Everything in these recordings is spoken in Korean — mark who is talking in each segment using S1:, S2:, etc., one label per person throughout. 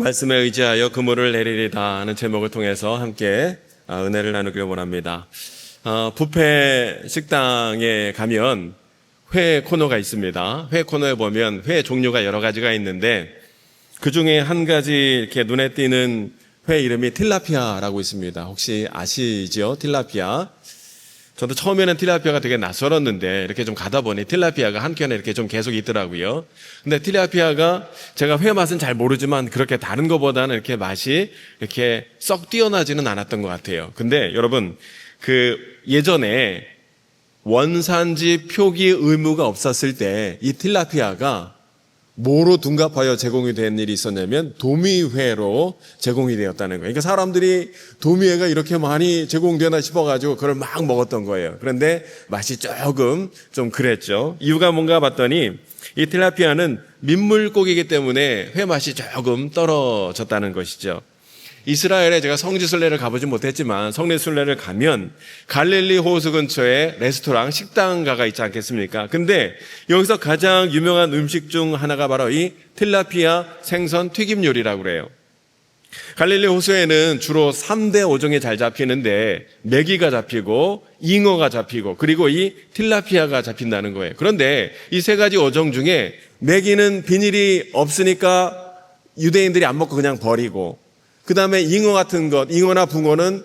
S1: 말씀에 의지하여 그물을 내리리다 하는 제목을 통해서 함께 은혜를 나누길 원합니다. 뷔페 식당에 가면 회 코너가 있습니다. 회 코너에 보면 회 종류가 여러 가지가 있는데 그 중에 한 가지 이렇게 눈에 띄는 회 이름이 틸라피아라고 있습니다. 혹시 아시죠? 틸라피아. 저도 처음에는 틸라피아가 되게 낯설었는데 이렇게 좀 가다 보니 틸라피아가 한켠에 이렇게 좀 계속 있더라고요. 근데 틸라피아가 제가 회 맛은 잘 모르지만 그렇게 다른 것보다는 이렇게 맛이 이렇게 썩 뛰어나지는 않았던 것 같아요. 근데 여러분, 예전에 원산지 표기 의무가 없었을 때 이 틸라피아가 뭐로 둔갑하여 제공이 된 일이 있었냐면 도미회로 제공이 되었다는 거예요. 그러니까 사람들이 도미회가 이렇게 많이 제공되나 싶어가지고 그걸 막 먹었던 거예요. 그런데 맛이 조금 좀 그랬죠. 이유가 뭔가 봤더니 이 틸라피아는 민물고기이기 때문에 회 맛이 조금 떨어졌다는 것이죠. 이스라엘에 제가 성지순례를 가보진 못했지만 성지순례를 가면 갈릴리 호수 근처에 레스토랑, 식당가가 있지 않겠습니까? 근데 여기서 가장 유명한 음식 중 하나가 바로 이 틸라피아 생선 튀김 요리라고 그래요. 갈릴리 호수에는 주로 3대 5종이 잘 잡히는데 메기가 잡히고 잉어가 잡히고 그리고 이 틸라피아가 잡힌다는 거예요. 그런데 이 세 가지 어종 중에 메기는 비닐이 없으니까 유대인들이 안 먹고 그냥 버리고, 그 다음에 잉어 같은 것, 잉어나 붕어는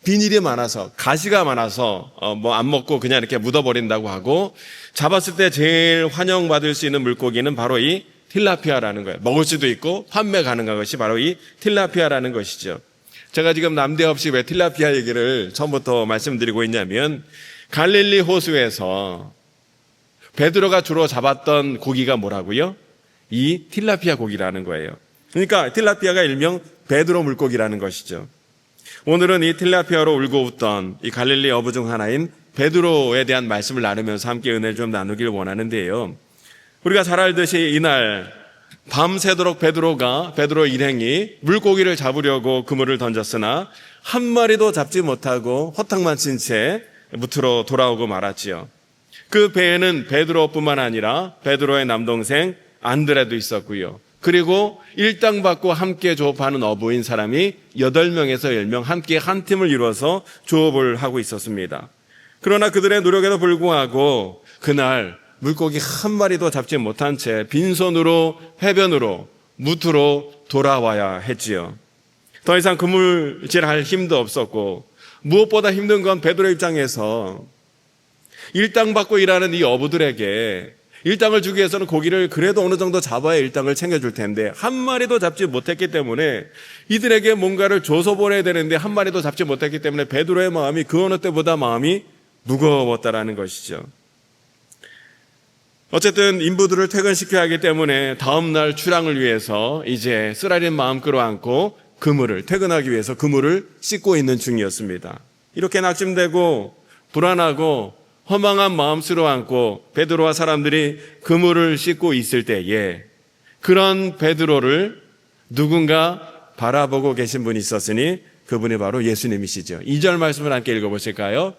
S1: 비닐이 많아서, 가시가 많아서 안 먹고 그냥 이렇게 묻어버린다고 하고, 잡았을 때 제일 환영받을 수 있는 물고기는 바로 이 틸라피아라는 거예요. 먹을 수도 있고 판매 가능한 것이 바로 이 틸라피아라는 것이죠. 제가 지금 남대없이 왜 틸라피아 얘기를 처음부터 말씀드리고 있냐면, 갈릴리 호수에서 베드로가 주로 잡았던 고기가 뭐라고요? 이 틸라피아 고기라는 거예요. 그러니까 틸라피아가 일명 베드로 물고기라는 것이죠. 오늘은 이 틸라피아로 울고 웃던 이 갈릴리 어부 중 하나인 베드로에 대한 말씀을 나누면서 함께 은혜를 좀 나누길 원하는데요. 우리가 잘 알듯이 이날 밤새도록 베드로 일행이 물고기를 잡으려고 그물을 던졌으나 한 마리도 잡지 못하고 허탕만 친 채 무트로 돌아오고 말았지요. 그 배에는 베드로뿐만 아니라 베드로의 남동생 안드레도 있었고요. 그리고 일당 받고 함께 조업하는 어부인 사람이 8명에서 10명 함께 한 팀을 이루어서 조업을 하고 있었습니다. 그러나 그들의 노력에도 불구하고 그날 물고기 한 마리도 잡지 못한 채 빈손으로 해변으로 무트로 돌아와야 했지요. 더 이상 그물질할 힘도 없었고, 무엇보다 힘든 건 베드로 입장에서 일당 받고 일하는 이 어부들에게 일당을 주기 위해서는 고기를 그래도 어느 정도 잡아야 일당을 챙겨줄 텐데 한 마리도 잡지 못했기 때문에 이들에게 뭔가를 줘서 보내야 되는데 한 마리도 잡지 못했기 때문에 베드로의 마음이 그 어느 때보다 마음이 무거웠다라는 것이죠. 어쨌든 인부들을 퇴근시켜야 하기 때문에 다음날 출항을 위해서 이제 쓰라린 마음 끌어안고 퇴근하기 위해서 그물을 씻고 있는 중이었습니다. 이렇게 낙심되고 불안하고 허망한 마음으로 안고 베드로와 사람들이 그물을 씻고 있을 때에 그런 베드로를 누군가 바라보고 계신 분이 있었으니 그분이 바로 예수님이시죠. 2절 말씀을 함께 읽어보실까요?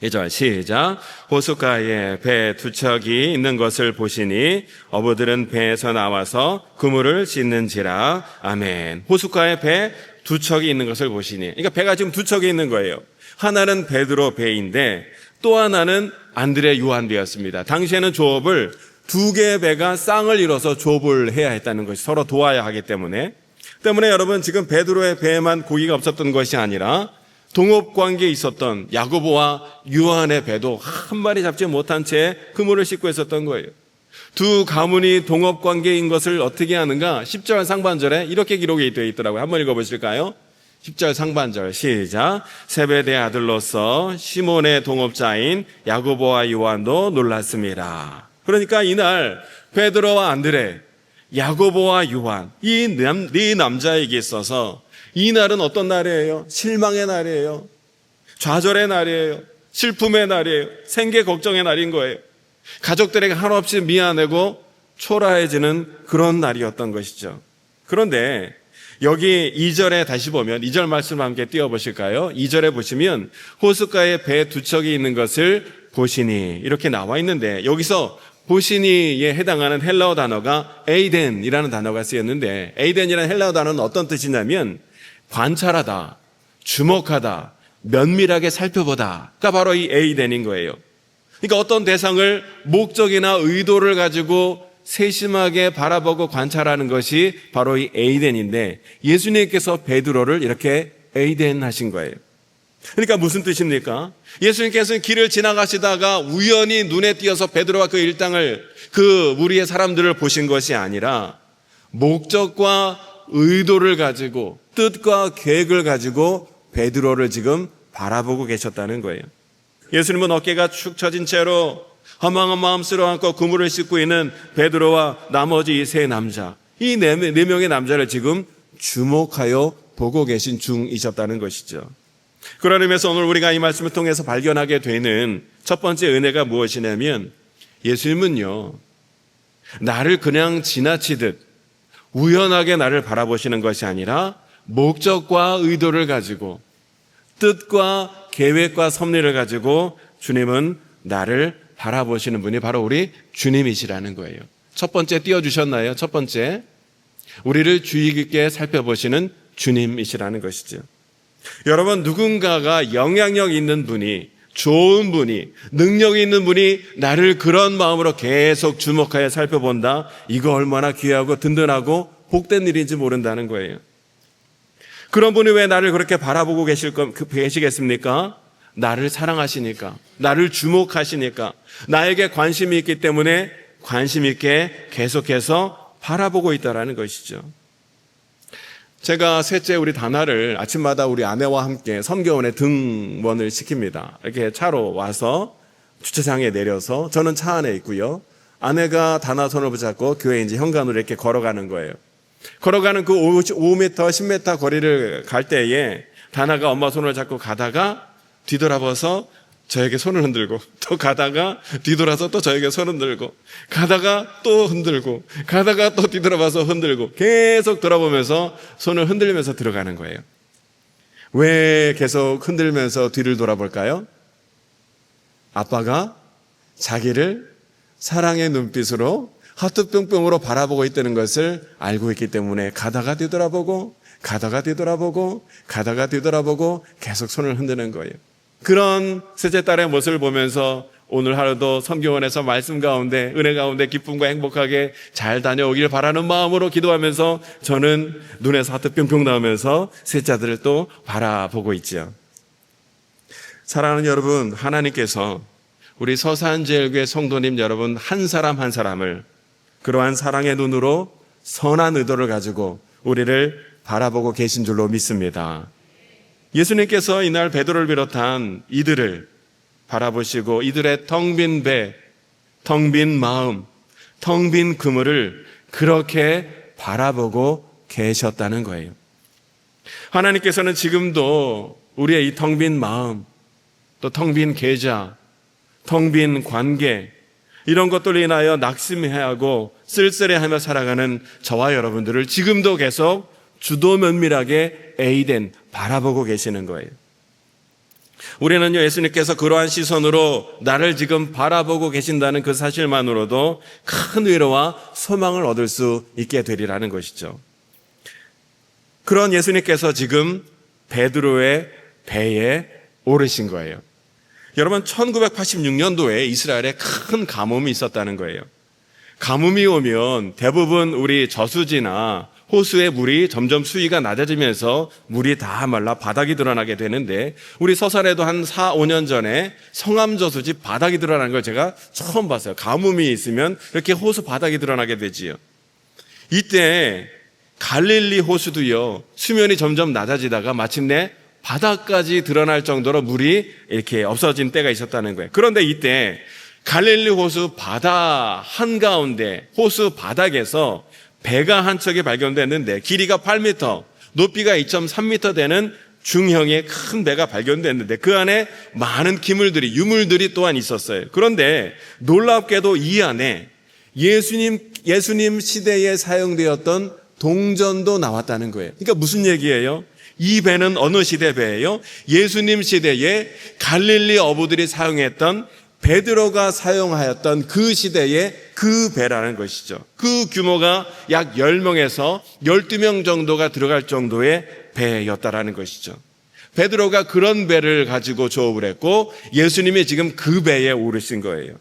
S1: 2절 시작. 호숫가에 배 2척이 있는 것을 보시니 어부들은 배에서 나와서 그물을 씻는지라. 아멘. 호숫가에 배 2척이 있는 것을 보시니, 그러니까 배가 지금 2척이 있는 거예요. 하나는 베드로 배인데 또 하나는 안드레 요한배였습니다. 당시에는 조업을 2개의 배가 쌍을 이뤄서 조업을 해야 했다는 것이, 서로 도와야 하기 때문에 여러분, 지금 베드로의 배에만 고기가 없었던 것이 아니라 동업관계에 있었던 야고보와 요한의 배도 한 마리 잡지 못한 채 그물을 씻고 있었던 거예요. 두 가문이 동업관계인 것을 어떻게 하는가? 10절 상반절에 이렇게 기록이 되어 있더라고요. 한번 읽어보실까요? 10절 상반절 시작. 세베대의 아들로서 시몬의 동업자인 야고보와 요한도 놀랐습니다. 그러니까 이날 베드로와 안드레, 야고보와 요한, 이 네 남자에게 있어서 이 날은 어떤 날이에요? 실망의 날이에요. 좌절의 날이에요. 슬픔의 날이에요. 생계 걱정의 날인 거예요. 가족들에게 한없이 미안하고 초라해지는 그런 날이었던 것이죠. 그런데 여기 2절에 다시 보면 2절 말씀 함께 띄워보실까요? 2절에 보시면 호숫가에 배 2척이 있는 것을 보시니 이렇게 나와 있는데, 여기서 보시니에 해당하는 헬라어 단어가 에이덴이라는 단어가 쓰였는데, 에이덴이라는 헬라어 단어는 어떤 뜻이냐면 관찰하다, 주목하다, 면밀하게 살펴보다가 바로 이 에이덴인 거예요. 그러니까 어떤 대상을 목적이나 의도를 가지고 세심하게 바라보고 관찰하는 것이 바로 이 에이덴인데, 예수님께서 베드로를 이렇게 에이덴 하신 거예요. 그러니까 무슨 뜻입니까? 예수님께서는 길을 지나가시다가 우연히 눈에 띄어서 베드로와 그 일당을, 그 무리의 사람들을 보신 것이 아니라 목적과 의도를 가지고, 뜻과 계획을 가지고 베드로를 지금 바라보고 계셨다는 거예요. 예수님은 어깨가 축 처진 채로 허망한 마음 쓸어안고 그물을 씻고 있는 베드로와 나머지 이 세 남자, 이 네 명의 남자를 지금 주목하여 보고 계신 중이셨다는 것이죠. 그런 의미에서 오늘 우리가 이 말씀을 통해서 발견하게 되는 첫 번째 은혜가 무엇이냐면, 예수님은요, 나를 그냥 지나치듯 우연하게 나를 바라보시는 것이 아니라 목적과 의도를 가지고, 뜻과 계획과 섭리를 가지고 주님은 나를 바라보시는 분이 바로 우리 주님이시라는 거예요. 첫 번째 띄워주셨나요? 첫 번째, 우리를 주의 깊게 살펴보시는 주님이시라는 것이죠. 여러분, 누군가가 영향력 있는 분이, 좋은 분이, 능력 있는 분이 나를 그런 마음으로 계속 주목하여 살펴본다, 이거 얼마나 귀하고 든든하고 복된 일인지 모른다는 거예요. 그런 분이 왜 나를 그렇게 바라보고 계시겠습니까? 나를 사랑하시니까, 나를 주목하시니까, 나에게 관심이 있기 때문에 관심 있게 계속해서 바라보고 있다는 것이죠. 제가 셋째 우리 다나를 아침마다 우리 아내와 함께 선교원에 등원을 시킵니다. 이렇게 차로 와서 주차장에 내려서, 저는 차 안에 있고요, 아내가 다나 손을 붙잡고 교회 이제 현관으로 이렇게 걸어가는 거예요. 걸어가는 그 5m, 10m 거리를 갈 때에 다나가 엄마 손을 잡고 가다가 뒤돌아봐서 저에게 손을 흔들고, 또 가다가 뒤돌아서 또 저에게 손을 흔들고, 가다가 또 흔들고, 가다가 또 뒤돌아봐서 흔들고, 계속 돌아보면서 손을 흔들면서 들어가는 거예요. 왜 계속 흔들면서 뒤를 돌아볼까요? 아빠가 자기를 사랑의 눈빛으로 하트 뿅뿅으로 바라보고 있다는 것을 알고 있기 때문에 가다가 뒤돌아보고, 가다가 뒤돌아보고, 가다가 뒤돌아보고 계속 손을 흔드는 거예요. 그런 셋째 딸의 모습을 보면서 오늘 하루도 선교원에서 말씀 가운데, 은혜 가운데 기쁨과 행복하게 잘 다녀오길 바라는 마음으로 기도하면서 저는 눈에서 하트 뿅뿅 나오면서 셋째 아들을 또 바라보고 있죠. 사랑하는 여러분, 하나님께서 우리 서산제일교회 성도님 여러분 한 사람 한 사람을 그러한 사랑의 눈으로 선한 의도를 가지고 우리를 바라보고 계신 줄로 믿습니다. 예수님께서 이날 베드로를 비롯한 이들을 바라보시고 이들의 텅 빈 배, 텅 빈 마음, 텅 빈 그물을 그렇게 바라보고 계셨다는 거예요. 하나님께서는 지금도 우리의 이 텅 빈 마음, 또 텅 빈 계좌, 텅 빈 관계, 이런 것들로 인하여 낙심해하고 쓸쓸해하며 살아가는 저와 여러분들을 지금도 계속 주도 면밀하게 에이덴 바라보고 계시는 거예요. 우리는요, 예수님께서 그러한 시선으로 나를 지금 바라보고 계신다는 그 사실만으로도 큰 위로와 소망을 얻을 수 있게 되리라는 것이죠. 그런 예수님께서 지금 베드로의 배에 오르신 거예요. 여러분, 1986년도에 이스라엘에 큰 가뭄이 있었다는 거예요. 가뭄이 오면 대부분 우리 저수지나 호수의 물이 점점 수위가 낮아지면서 물이 다 말라 바닥이 드러나게 되는데, 우리 서산에도 한 4, 5년 전에 성암 저수지 바닥이 드러나는 걸 제가 처음 봤어요. 가뭄이 있으면 이렇게 호수 바닥이 드러나게 되지요. 이때 갈릴리 호수도요, 수면이 점점 낮아지다가 마침내 바닥까지 드러날 정도로 물이 이렇게 없어진 때가 있었다는 거예요. 그런데 이때 갈릴리 호수 바다 한가운데, 호수 바닥에서 배가 한 척이 발견됐는데 길이가 8m, 높이가 2.3m 되는 중형의 큰 배가 발견됐는데 그 안에 많은 기물들이, 유물들이 또한 있었어요. 그런데 놀랍게도 이 안에 예수님 시대에 사용되었던 동전도 나왔다는 거예요. 그러니까 무슨 얘기예요? 이 배는 어느 시대 배예요? 예수님 시대에 갈릴리 어부들이 사용했던 베드로가 사용하였던 그 시대의 그 배라는 것이죠. 그 규모가 약 10명에서 12명 정도가 들어갈 정도의 배였다라는 것이죠. 베드로가 그런 배를 가지고 조업을 했고 예수님이 지금 그 배에 오르신 거예요.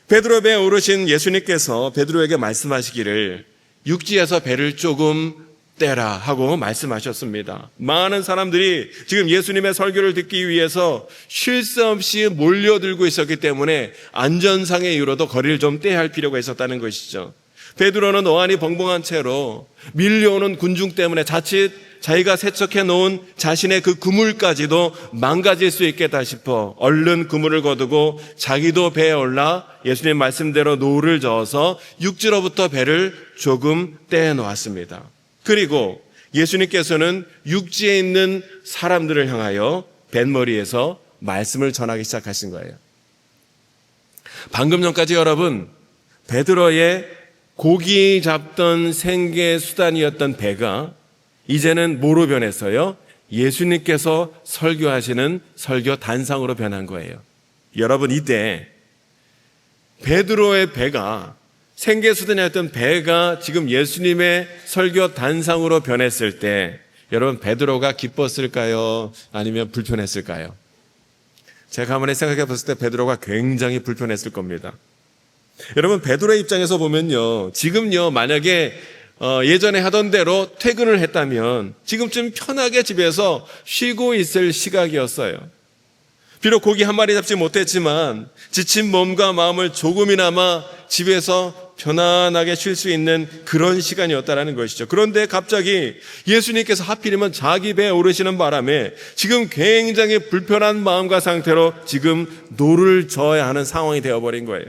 S1: 베드로 배에 오르신 예수님께서 베드로에게 말씀하시기를 육지에서 배를 조금 떼라 하고 말씀하셨습니다. 많은 사람들이 지금 예수님의 설교를 듣기 위해서 쉴 새 없이 몰려들고 있었기 때문에 안전상의 이유로도 거리를 좀 떼야 할 필요가 있었다는 것이죠. 베드로는 어안이 벙벙한 채로 밀려오는 군중 때문에 자칫 자기가 세척해 놓은 자신의 그 그물까지도 망가질 수 있겠다 싶어 얼른 그물을 거두고 자기도 배에 올라 예수님 말씀대로 노를 저어서 육지로부터 배를 조금 떼어놓았습니다. 그리고 예수님께서는 육지에 있는 사람들을 향하여 뱃머리에서 말씀을 전하기 시작하신 거예요. 방금 전까지 여러분, 베드로의 고기 잡던 생계 수단이었던 배가 이제는 뭐로 변했어요? 예수님께서 설교하시는 설교 단상으로 변한 거예요. 여러분, 이때 베드로의 배가 생계수단이었던 배가 지금 예수님의 설교 단상으로 변했을 때 여러분, 베드로가 기뻤을까요? 아니면 불편했을까요? 제가 한번 생각해 봤을 때 베드로가 굉장히 불편했을 겁니다. 여러분, 베드로의 입장에서 보면요, 지금요, 만약에 예전에 하던 대로 퇴근을 했다면 지금쯤 편하게 집에서 쉬고 있을 시각이었어요. 비록 고기 한 마리 잡지 못했지만 지친 몸과 마음을 조금이나마 집에서 편안하게 쉴 수 있는 그런 시간이었다는 것이죠. 그런데 갑자기 예수님께서 하필이면 자기 배에 오르시는 바람에 지금 굉장히 불편한 마음과 상태로 지금 노를 저어야 하는 상황이 되어버린 거예요.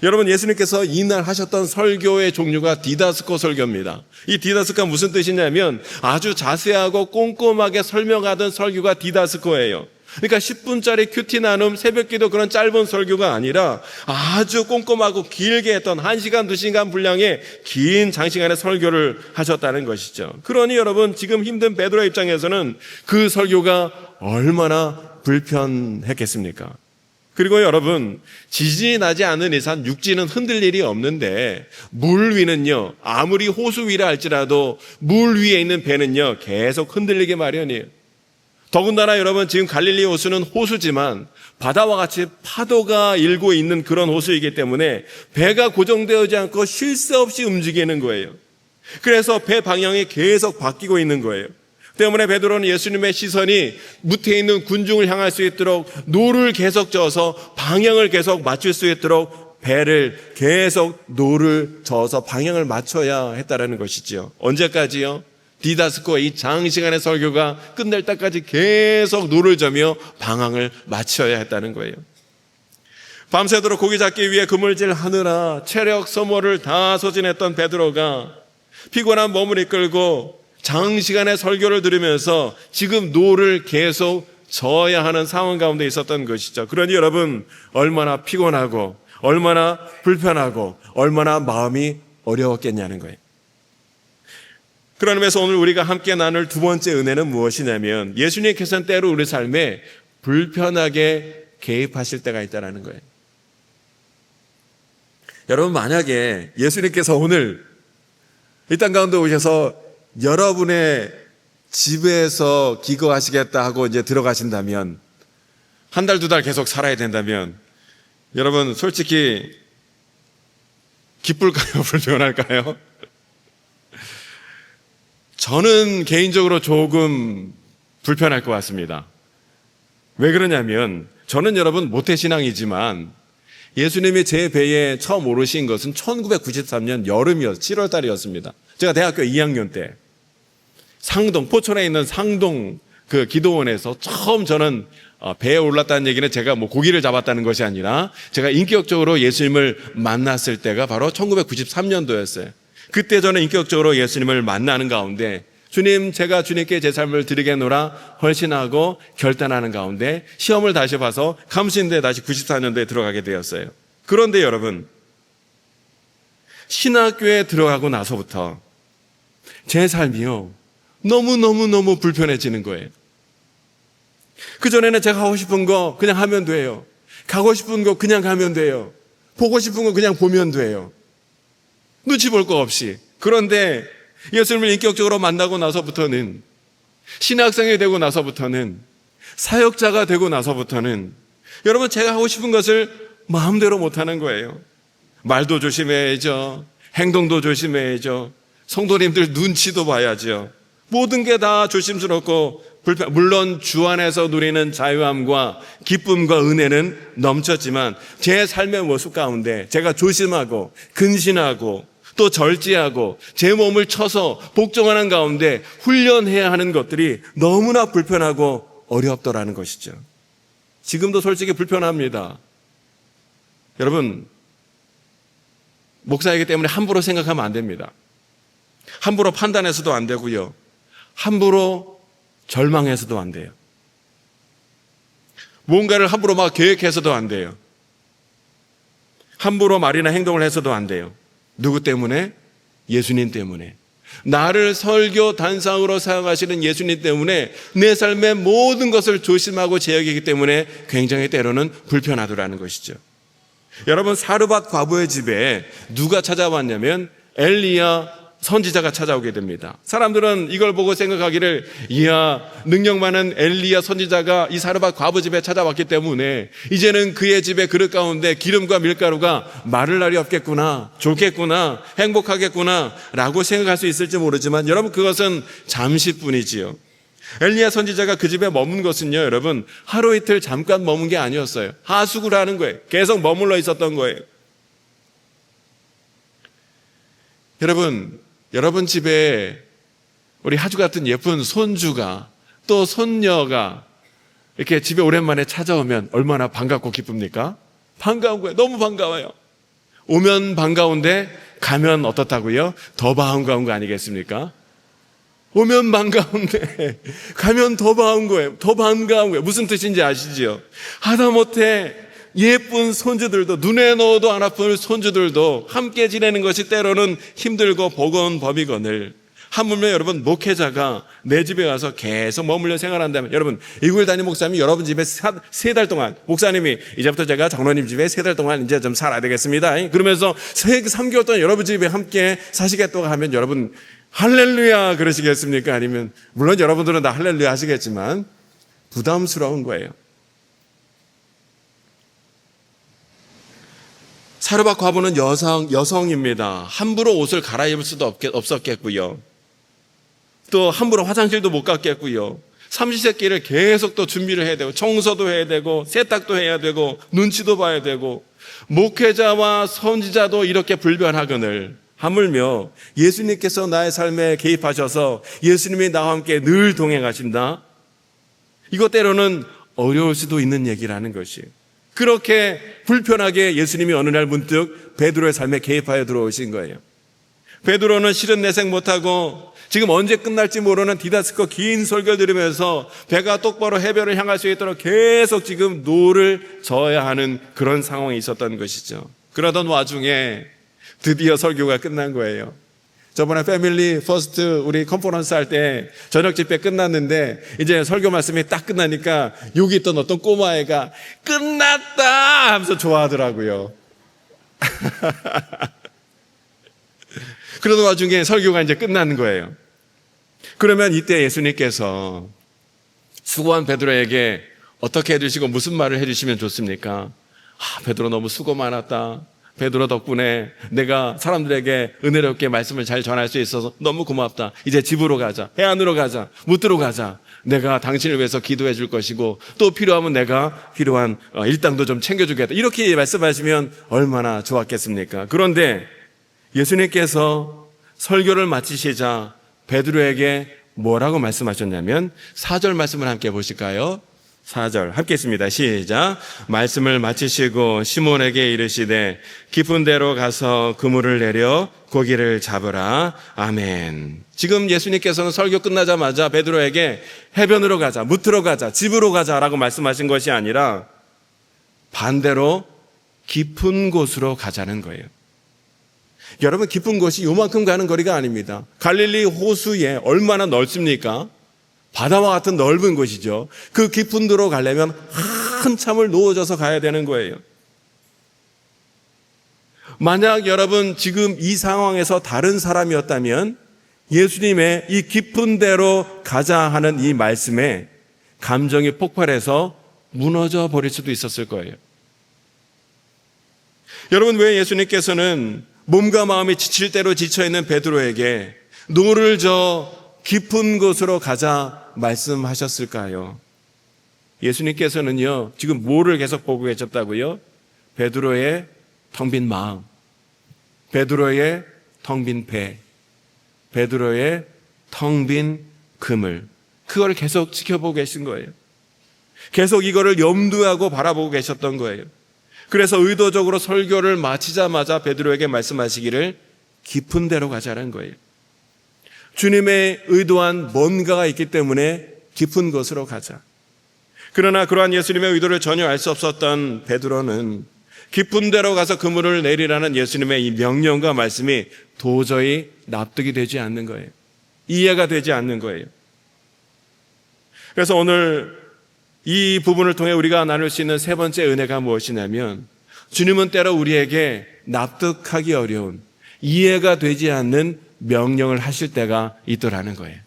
S1: 여러분, 예수님께서 이날 하셨던 설교의 종류가 디다스코 설교입니다. 이 디다스코가 무슨 뜻이냐면 아주 자세하고 꼼꼼하게 설명하던 설교가 디다스코예요. 그러니까 10분짜리 큐티 나눔, 새벽기도 그런 짧은 설교가 아니라 아주 꼼꼼하고 길게 했던 1시간, 2시간 분량의 긴 장시간의 설교를 하셨다는 것이죠. 그러니 여러분, 지금 힘든 베드로 입장에서는 그 설교가 얼마나 불편했겠습니까? 그리고 여러분, 지진이 나지 않는 이상 육지는 흔들 일이 없는데 물 위는요, 아무리 호수 위라 할지라도 물 위에 있는 배는요, 계속 흔들리게 마련이에요. 더군다나 여러분, 지금 갈릴리 호수는 호수지만 바다와 같이 파도가 일고 있는 그런 호수이기 때문에 배가 고정되지 않고 쉴 새 없이 움직이는 거예요. 그래서 배 방향이 계속 바뀌고 있는 거예요. 때문에 베드로는 예수님의 시선이 무태에 있는 군중을 향할 수 있도록 노를 계속 저어서 방향을 계속 맞출 수 있도록 배를 계속 노를 저어서 방향을 맞춰야 했다라는 것이지요. 언제까지요? 디다스코 이 장시간의 설교가 끝날 때까지 계속 노를 저며 방향을 맞춰야 했다는 거예요. 밤새도록 고기 잡기 위해 그물질 하느라 체력 소모를 다 소진했던 베드로가 피곤한 몸을 이끌고 장시간의 설교를 들으면서 지금 노를 계속 저어야 하는 상황 가운데 있었던 것이죠. 그러니 여러분, 얼마나 피곤하고 얼마나 불편하고 얼마나 마음이 어려웠겠냐는 거예요. 그런 의미에서 오늘 우리가 함께 나눌 두 번째 은혜는 무엇이냐면 예수님께서는 때로 우리 삶에 불편하게 개입하실 때가 있다는 거예요. 여러분, 만약에 예수님께서 오늘 이 땅 가운데 오셔서 여러분의 집에서 기거하시겠다 하고 이제 들어가신다면, 한 달, 2달 계속 살아야 된다면, 여러분, 솔직히 기쁠까요? 불편할까요? 저는 개인적으로 조금 불편할 것 같습니다. 왜 그러냐면, 저는 여러분 모태신앙이지만 예수님이 제 배에 처음 오르신 것은 1993년 여름이었어요. 7월 달이었습니다. 제가 대학교 2학년 때 상동, 포천에 있는 상동 그 기도원에서 처음 저는 배에 올랐다는 얘기는 제가 뭐 고기를 잡았다는 것이 아니라 제가 인격적으로 예수님을 만났을 때가 바로 1993년도였어요. 그때 저는 인격적으로 예수님을 만나는 가운데 주님, 제가 주님께 제 삶을 드리겠노라 헌신하고 결단하는 가운데 시험을 다시 봐서 감신대 다시 94년도에 들어가게 되었어요. 그런데 여러분, 신학교에 들어가고 나서부터 제 삶이요, 너무너무 불편해지는 거예요. 그전에는 제가 하고 싶은 거 그냥 하면 돼요. 가고 싶은 곳 그냥 가면 돼요. 보고 싶은 거 그냥 보면 돼요. 눈치 볼 거 없이. 그런데 예수님을 인격적으로 만나고 나서부터는, 신학생이 되고 나서부터는, 사역자가 되고 나서부터는 여러분, 제가 하고 싶은 것을 마음대로 못하는 거예요. 말도 조심해야죠. 행동도 조심해야죠. 성도님들 눈치도 봐야죠. 모든 게 다 조심스럽고 물론 주 안에서 누리는 자유함과 기쁨과 은혜는 넘쳤지만 제 삶의 모습 가운데 제가 조심하고 근신하고 또 절제하고 제 몸을 쳐서 복종하는 가운데 훈련해야 하는 것들이 너무나 불편하고 어렵더라는 것이죠. 지금도 솔직히 불편합니다. 여러분, 목사이기 때문에 함부로 생각하면 안 됩니다. 함부로 판단해서도 안 되고요. 함부로 절망해서도 안 돼요. 뭔가를 함부로 막 계획해서도 안 돼요. 함부로 말이나 행동을 해서도 안 돼요. 누구 때문에? 예수님 때문에. 나를 설교 단상으로 사용하시는 예수님 때문에 내 삶의 모든 것을 조심하고 제어하기 때문에 굉장히 때로는 불편하더라는 것이죠. 여러분, 사르밧 과부의 집에 누가 찾아왔냐면 엘리야 선지자가 찾아오게 됩니다. 사람들은 이걸 보고 생각하기를, 이야, 능력 많은 엘리야 선지자가 이 사르밧 과부 집에 찾아왔기 때문에 이제는 그의 집에 그릇 가운데 기름과 밀가루가 마를 날이 없겠구나, 좋겠구나, 행복하겠구나 라고 생각할 수 있을지 모르지만 여러분, 그것은 잠시뿐이지요. 엘리야 선지자가 그 집에 머문 것은요, 여러분, 하루 이틀 잠깐 머문 게 아니었어요. 하숙을 하는 거예요. 계속 머물러 있었던 거예요. 여러분 집에 우리 하주 같은 예쁜 손주가 또 손녀가 이렇게 집에 오랜만에 찾아오면 얼마나 반갑고 기쁩니까? 반가운 거예요. 너무 반가워요. 오면 반가운데 가면 어떻다고요? 더 반가운 거 아니겠습니까? 오면 반가운데 가면 더 반가운 거예요. 더 반가운 거예요. 무슨 뜻인지 아시죠? 하다못해 예쁜 손주들도, 눈에 넣어도 안 아픈 손주들도 함께 지내는 것이 때로는 힘들고 버거운법이거늘, 하물며 여러분, 목회자가 내 집에 가서 계속 머물러 생활한다면, 여러분, 이구일 담임 목사님이 여러분 집에 3달 동안, 목사님이 이제부터 제가 장로님 집에 3달 동안 이제 좀 살아야 되겠습니다, 그러면서 3개월 동안 여러분 집에 함께 사시겠다고 하면 여러분 할렐루야 그러시겠습니까? 아니면 물론 여러분들은 다 할렐루야 하시겠지만 부담스러운 거예요. 사르밧 과부는 여성입니다. 함부로 옷을 갈아입을 수도 없었겠고요. 또 함부로 화장실도 못 갔겠고요. 삼시세끼를 계속 또 준비를 해야 되고, 청소도 해야 되고, 세탁도 해야 되고, 눈치도 봐야 되고, 목회자와 선지자도 이렇게 불변하거늘, 하물며 예수님께서 나의 삶에 개입하셔서 예수님이 나와 함께 늘 동행하신다. 이것 때로는 어려울 수도 있는 얘기라는 것이에요. 그렇게 불편하게 예수님이 어느 날 문득 베드로의 삶에 개입하여 들어오신 거예요. 베드로는 실은 내색 못하고 지금 언제 끝날지 모르는 디다스코 긴 설교를 들으면서 배가 똑바로 해변을 향할 수 있도록 계속 지금 노를 저어야 하는 그런 상황이 있었던 것이죠. 그러던 와중에 드디어 설교가 끝난 거예요. 저번에 패밀리 퍼스트 우리 컨퍼런스 할 때 저녁 집회 끝났는데 이제 설교 말씀이 딱 끝나니까 여기 있던 어떤 꼬마애가 끝났다 하면서 좋아하더라고요. 그러던 와중에 설교가 이제 끝나는 거예요. 그러면 이때 예수님께서 수고한 베드로에게 어떻게 해주시고 무슨 말을 해주시면 좋습니까? 베드로 너무 수고 많았다. 베드로 덕분에 내가 사람들에게 은혜롭게 말씀을 잘 전할 수 있어서 너무 고맙다. 이제 집으로 가자. 해안으로 가자. 무트로 가자. 내가 당신을 위해서 기도해 줄 것이고 또 필요하면 내가 필요한 일당도 좀 챙겨주겠다. 이렇게 말씀하시면 얼마나 좋았겠습니까? 그런데 예수님께서 설교를 마치시자 베드로에게 뭐라고 말씀하셨냐면 4절 말씀을 함께 보실까요? 4절 함께 있습니다. 시작. 말씀을 마치시고 시몬에게 이르시되 깊은 데로 가서 그물을 내려 고기를 잡으라. 아멘. 지금 예수님께서는 설교 끝나자마자 베드로에게 해변으로 가자, 무트로 가자, 집으로 가자라고 말씀하신 것이 아니라 반대로 깊은 곳으로 가자는 거예요. 여러분, 깊은 곳이 요만큼 가는 거리가 아닙니다. 갈릴리 호수에 얼마나 넓습니까? 바다와 같은 넓은 곳이죠. 그 깊은 데로 가려면 한참을 누워져서 가야 되는 거예요. 만약 여러분 지금 이 상황에서 다른 사람이었다면 예수님의 이 깊은 데로 가자 하는 이 말씀에 감정이 폭발해서 무너져 버릴 수도 있었을 거예요. 여러분, 왜 예수님께서는 몸과 마음이 지칠 대로 지쳐있는 베드로에게 노를 저 깊은 곳으로 가자 말씀하셨을까요? 예수님께서는요, 지금 뭐를 계속 보고 계셨다고요? 베드로의 텅 빈 마음, 베드로의 텅 빈 배, 베드로의 텅 빈 그물, 그걸 계속 지켜보고 계신 거예요. 계속 이거를 염두하고 바라보고 계셨던 거예요. 그래서 의도적으로 설교를 마치자마자 베드로에게 말씀하시기를 깊은 데로 가자는 거예요. 주님의 의도한 뭔가가 있기 때문에 깊은 곳으로 가자. 그러나 그러한 예수님의 의도를 전혀 알 수 없었던 베드로는 깊은 데로 가서 그물을 내리라는 예수님의 이 명령과 말씀이 도저히 납득이 되지 않는 거예요. 이해가 되지 않는 거예요. 그래서 오늘 이 부분을 통해 우리가 나눌 수 있는 세 번째 은혜가 무엇이냐면, 주님은 때로 우리에게 납득하기 어려운, 이해가 되지 않는 명령을 하실 때가 있더라는 거예요.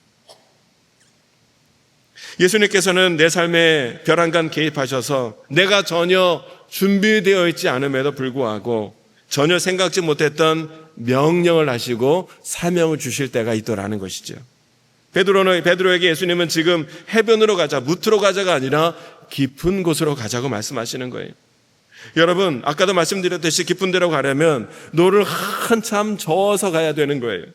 S1: 예수님께서는 내 삶에 벼랑간 개입하셔서 내가 전혀 준비되어 있지 않음에도 불구하고 전혀 생각지 못했던 명령을 하시고 사명을 주실 때가 있더라는 것이죠. 베드로에게 예수님은 지금 해변으로 가자, 무트로 가자가 아니라 깊은 곳으로 가자고 말씀하시는 거예요. 여러분, 아까도 말씀드렸듯이 깊은 데로 가려면 노를 한참 저어서 가야 되는 거예요.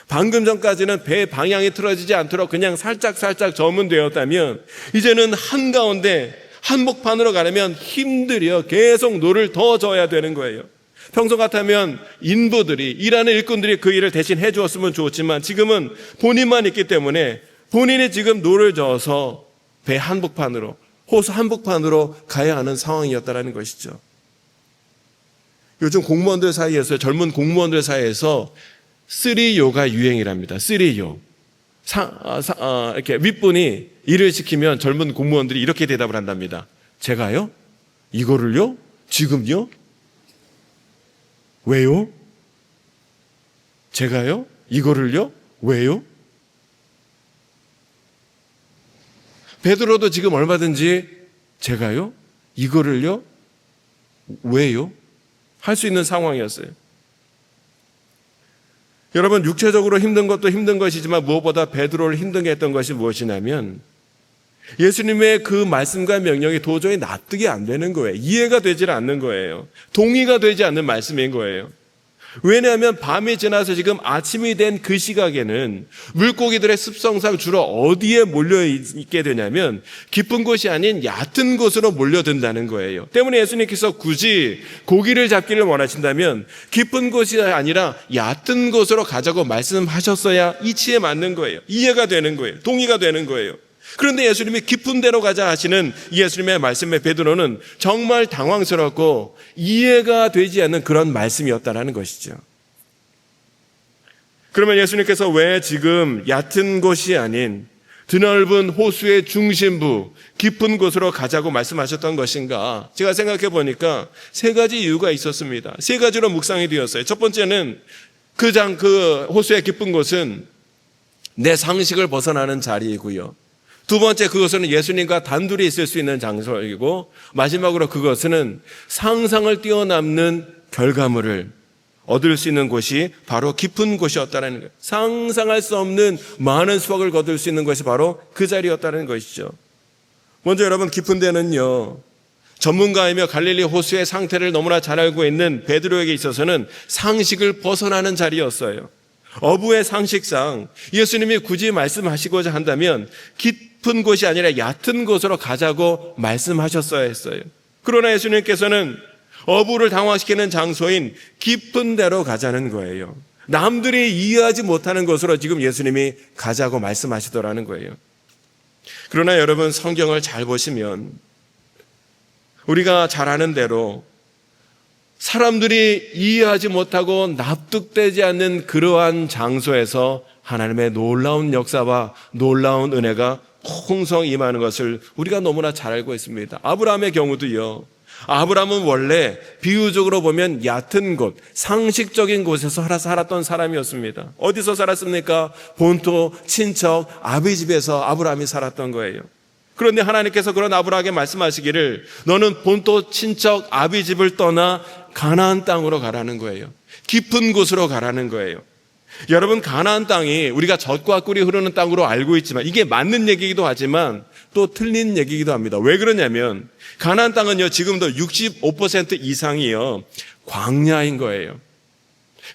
S1: 방금 전까지는 배 방향이 틀어지지 않도록 그냥 살짝 저으면 되었다면, 이제는 한가운데 한복판으로 가려면 힘들여 계속 노를 더 저어야 되는 거예요. 평소 같으면 인부들이, 일하는 일꾼들이 그 일을 대신 해주었으면 좋았지만 지금은 본인만 있기 때문에 본인이 지금 노를 저어서 배 한복판으로, 호수 한복판으로 가야 하는 상황이었다는 것이죠. 요즘 공무원들 사이에서, 젊은 공무원들 사이에서 3요가 유행이랍니다. 3요. 이렇게 윗분이 일을 시키면 젊은 공무원들이 이렇게 대답을 한답니다. 제가요? 이거를요? 지금요? 왜요? 제가요? 이거를요? 왜요? 베드로도 지금 얼마든지 제가요? 이거를요? 왜요? 할 수 있는 상황이었어요. 여러분, 육체적으로 힘든 것도 힘든 것이지만 무엇보다 베드로를 힘들게 했던 것이 무엇이냐면, 예수님의 그 말씀과 명령이 도저히 납득이 안 되는 거예요. 이해가 되질 않는 거예요. 동의가 되지 않는 말씀인 거예요. 왜냐하면 밤이 지나서 지금 아침이 된 그 시각에는 물고기들의 습성상 주로 어디에 몰려있게 되냐면 깊은 곳이 아닌 얕은 곳으로 몰려든다는 거예요. 때문에 예수님께서 굳이 고기를 잡기를 원하신다면 깊은 곳이 아니라 얕은 곳으로 가자고 말씀하셨어야 이치에 맞는 거예요. 이해가 되는 거예요. 동의가 되는 거예요. 그런데 예수님이 깊은 데로 가자 하시는 예수님의 말씀에 베드로는 정말 당황스럽고 이해가 되지 않는 그런 말씀이었다는 것이죠. 그러면 예수님께서 왜 지금 얕은 곳이 아닌 드넓은 호수의 중심부, 깊은 곳으로 가자고 말씀하셨던 것인가? 제가 생각해 보니까 세 가지 이유가 있었습니다. 세 가지로 묵상이 되었어요. 첫 번째는 그 호수의 깊은 곳은 내 상식을 벗어나는 자리이고요. 두 번째, 그것은 예수님과 단둘이 있을 수 있는 장소이고, 마지막으로 그것은 상상을 뛰어넘는 결과물을 얻을 수 있는 곳이 바로 깊은 곳이었다는 거예요. 상상할 수 없는 많은 수확을 거둘 수 있는 것이 바로 그 자리였다는 것이죠. 먼저 여러분, 깊은 데는요, 전문가이며 갈릴리 호수의 상태를 너무나 잘 알고 있는 베드로에게 있어서는 상식을 벗어나는 자리였어요. 어부의 상식상 예수님이 굳이 말씀하시고자 한다면 깊은 곳이 아니라 얕은 곳으로 가자고 말씀하셨어야 했어요. 그러나 예수님께서는 어부를 당황시키는 장소인 깊은 데로 가자는 거예요. 남들이 이해하지 못하는 곳으로 지금 예수님이 가자고 말씀하시더라는 거예요. 그러나 여러분, 성경을 잘 보시면 우리가 잘 아는 대로 사람들이 이해하지 못하고 납득되지 않는 그러한 장소에서 하나님의 놀라운 역사와 놀라운 은혜가 풍성 임하는 것을 우리가 너무나 잘 알고 있습니다. 아브라함의 경우도요. 아브라함은 원래 비유적으로 보면 얕은 곳, 상식적인 곳에서 살았던 사람이었습니다. 어디서 살았습니까? 본토, 친척, 아비 집에서 아브라함이 살았던 거예요. 그런데 하나님께서 그런 아브라함에게 말씀하시기를 너는 본토, 친척, 아비 집을 떠나 가나안 땅으로 가라는 거예요. 깊은 곳으로 가라는 거예요. 여러분, 가나안 땅이 우리가 젖과 꿀이 흐르는 땅으로 알고 있지만 이게 맞는 얘기이기도 하지만 또 틀린 얘기이기도 합니다. 왜 그러냐면 가나안 땅은요, 지금도 65% 이상이요 광야인 거예요.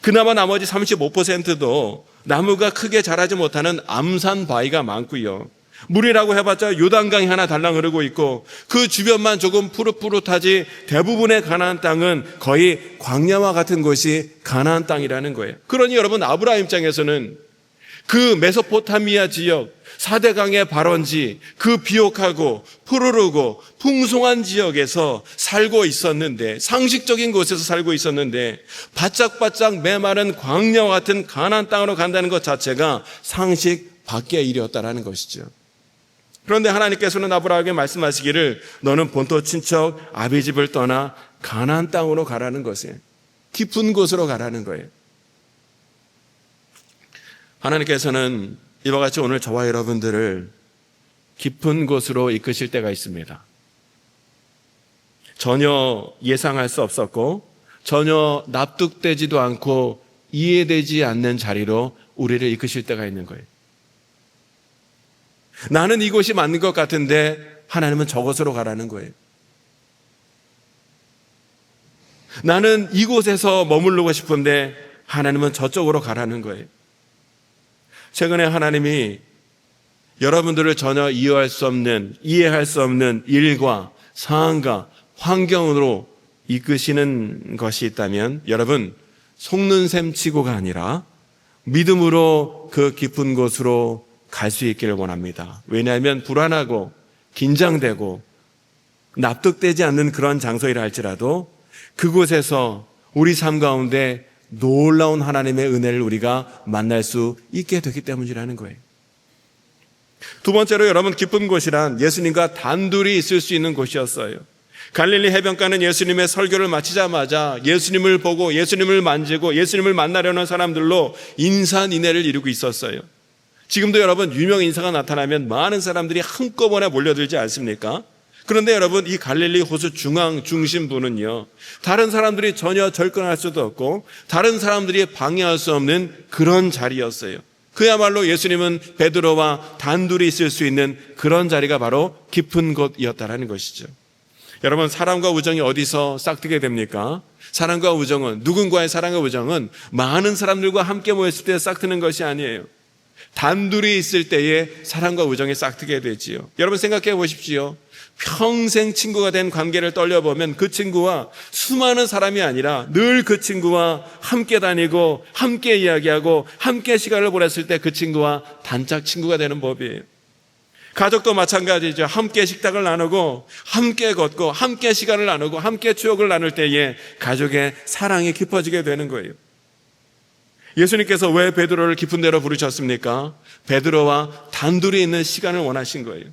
S1: 그나마 나머지 35%도 나무가 크게 자라지 못하는 암산 바위가 많고요. 물이라고 해봤자 요단강이 하나 달랑 흐르고 있고 그 주변만 조금 푸릇푸릇하지 대부분의 가나안 땅은 거의 광야와 같은 곳이 가나안 땅이라는 거예요. 그러니 여러분, 아브라함 입장에서는 그 메소포타미아 지역 4대강의 발원지, 그 비옥하고 푸르르고 풍성한 지역에서 살고 있었는데, 상식적인 곳에서 살고 있었는데 바짝바짝 메마른 광야와 같은 가나안 땅으로 간다는 것 자체가 상식 밖의 일이었다는 것이죠. 그런데 하나님께서는 아브라함에게 말씀하시기를 너는 본토 친척 아비 집을 떠나 가나안 땅으로 가라는 것이에요. 깊은 곳으로 가라는 거예요. 하나님께서는 이와 같이 오늘 저와 여러분들을 깊은 곳으로 이끄실 때가 있습니다. 전혀 예상할 수 없었고 전혀 납득되지도 않고 이해되지 않는 자리로 우리를 이끄실 때가 있는 거예요. 나는 이곳이 맞는 것 같은데 하나님은 저곳으로 가라는 거예요. 나는 이곳에서 머무르고 싶은데 하나님은 저쪽으로 가라는 거예요. 최근에 하나님이 여러분들을 전혀 이해할 수 없는 일과 상황과 환경으로 이끄시는 것이 있다면 여러분, 속는 셈 치고가 아니라 믿음으로 그 깊은 곳으로 갈 수 있기를 원합니다. 왜냐하면 불안하고 긴장되고 납득되지 않는 그런 장소이라 할지라도 그곳에서 우리 삶 가운데 놀라운 하나님의 은혜를 우리가 만날 수 있게 되기 때문이라는 거예요. 두 번째로 여러분, 깊은 곳이란 예수님과 단둘이 있을 수 있는 곳이었어요. 갈릴리 해변가는 예수님의 설교를 마치자마자 예수님을 보고 예수님을 만지고 예수님을 만나려는 사람들로 인산인해를 이루고 있었어요. 지금도 여러분, 유명 인사가 나타나면 많은 사람들이 한꺼번에 몰려들지 않습니까? 그런데 여러분, 이 갈릴리 호수 중심부는요, 다른 사람들이 전혀 접근할 수도 없고 다른 사람들이 방해할 수 없는 그런 자리였어요. 그야말로 예수님은 베드로와 단둘이 있을 수 있는 그런 자리가 바로 깊은 곳이었다는 것이죠. 여러분, 사랑과 우정이 어디서 싹트게 됩니까? 사랑과 우정은, 누군가의 사랑과 우정은 많은 사람들과 함께 모였을 때 싹트는 것이 아니에요. 단둘이 있을 때에 사랑과 우정이 싹트게 되지요. 여러분, 생각해 보십시오. 평생 친구가 된 관계를 떠올려보면 그 친구와 수많은 사람이 아니라 늘 그 친구와 함께 다니고 함께 이야기하고 함께 시간을 보냈을 때 그 친구와 단짝 친구가 되는 법이에요. 가족도 마찬가지죠. 함께 식탁을 나누고 함께 걷고 함께 시간을 나누고 함께 추억을 나눌 때에 가족의 사랑이 깊어지게 되는 거예요. 예수님께서 왜 베드로를 깊은 데로 부르셨습니까? 베드로와 단둘이 있는 시간을 원하신 거예요.